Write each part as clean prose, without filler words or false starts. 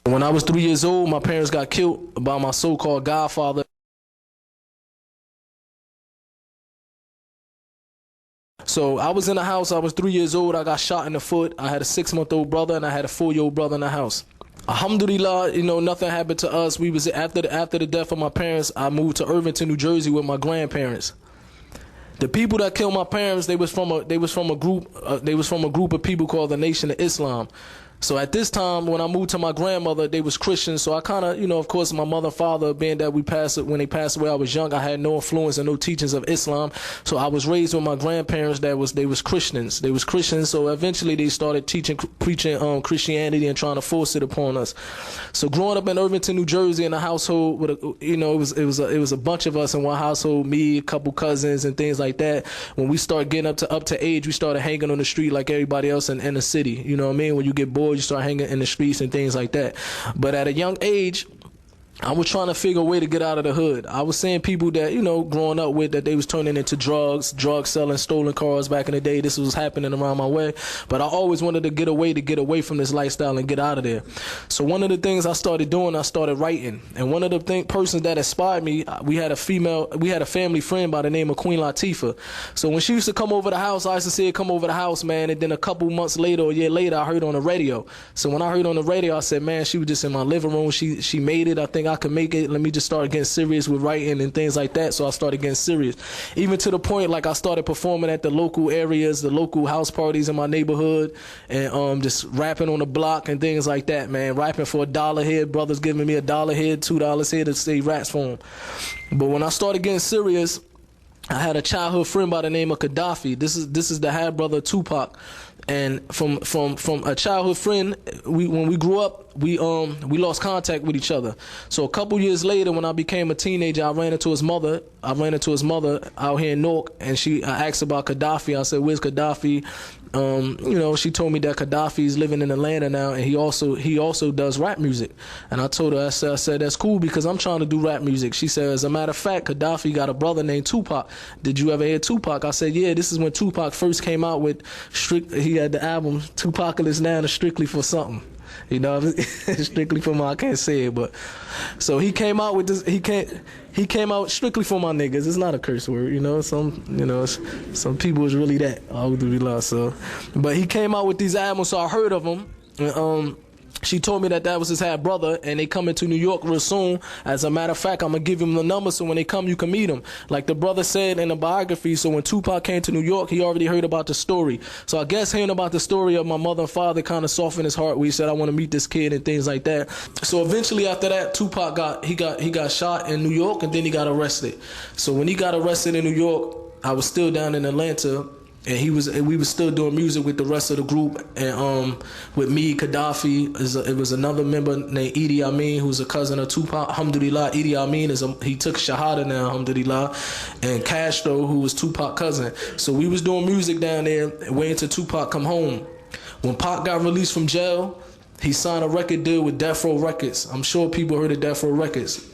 When I was 3 years old, my parents got killed by my so-called godfather. So I was in the house, I was 3 years old, I got shot in the foot. I had a 6-month-old brother and I had a 4-year-old brother in the house. Alhamdulillah, nothing happened to us. We was after the death of my parents, I moved to Irvington, New Jersey with my grandparents. The people that killed my parents, they was from a group of people called the Nation of Islam. So at this time, when I moved to my grandmother, they was Christians. So I kind of, of course, my mother and father, being that when they passed away, I was young. I had no influence and no teachings of Islam. So I was raised with my grandparents they was Christians. They was Christians. So eventually they started preaching Christianity and trying to force it upon us. So growing up in Irvington, New Jersey, in a household with it was a bunch of us in one household, me, a couple cousins, and things like that. When we started getting up to age, we started hanging on the street like everybody else in the city. You know what I mean? When you get bored, you start hanging in the streets and things like that. But at a young age, I was trying to figure a way to get out of the hood. I was seeing people that, growing up with, that they was turning into drug selling, stolen cars back in the day. This was happening around my way. But I always wanted to get away from this lifestyle and get out of there. So one of the things I started doing, I started writing. And one of the persons that inspired me, we had a family friend by the name of Queen Latifah. So when she used to come over the house, I used to see her come over the house, man. And then a couple months later, or a year later, I heard on the radio. So when I heard on the radio, I said, man, she was just in my living room. She made it. I think I could make it. Let me just start getting serious with writing and things like that. So I started getting serious, even to the point like I started performing at the local areas, the local house parties in my neighborhood, and just rapping on the block and things like that, man. Rapping for $1 here, brothers giving me $1 here, $2 here to say raps for them. But when I started getting serious, I had a childhood friend by the name of Gaddafi. This is the half brother of Tupac. And from a childhood friend, when we grew up, we lost contact with each other. So a couple years later, when I became a teenager, I ran into his mother out here in Newark, and I asked about Gaddafi. I said, "Where's Gaddafi?" She told me that Gaddafi's living in Atlanta now, and he also does rap music. And I told her, I said, that's cool because I'm trying to do rap music. She said, as a matter of fact, Gaddafi got a brother named Tupac. Did you ever hear Tupac? I said, yeah. This is when Tupac first came out with he had the album Tupacalypse Now and Strictly for Something. Strictly for my, I can't say it, but so he came out with this. He came out strictly for my niggas. It's not a curse word, some people is really that. So, but he came out with these albums, so I heard of him. And, she told me that was his half brother, and they coming to New York real soon. As a matter of fact, I'm gonna give him the number so when they come, you can meet him. Like the brother said in the biography. So when Tupac came to New York, he already heard about the story. So I guess hearing about the story of my mother and father kind of softened his heart. We said, I want to meet this kid and things like that. So eventually, after that, Tupac got shot in New York, and then he got arrested. So when he got arrested in New York, I was still down in Atlanta. And we was still doing music with the rest of the group, and with me, Gaddafi, it was another member named Idi Amin, who's a cousin of Tupac. Alhamdulillah, Idi Amin he took Shahada now, alhamdulillah, and Castro, who was Tupac's cousin. So we was doing music down there, waiting till Tupac come home. When Pac got released from jail, he signed a record deal with Death Row Records. I'm sure people heard of Death Row Records.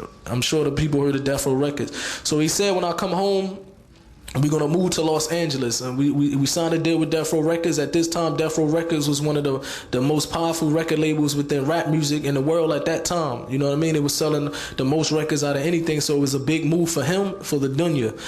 So he said, when I come home, we're going to move to Los Angeles. And we signed a deal with Death Row Records. At this time, Death Row Records was one of the most powerful record labels within rap music in the world at that time. You know what I mean? It was selling the most records out of anything, so it was a big move for him, for the dunya.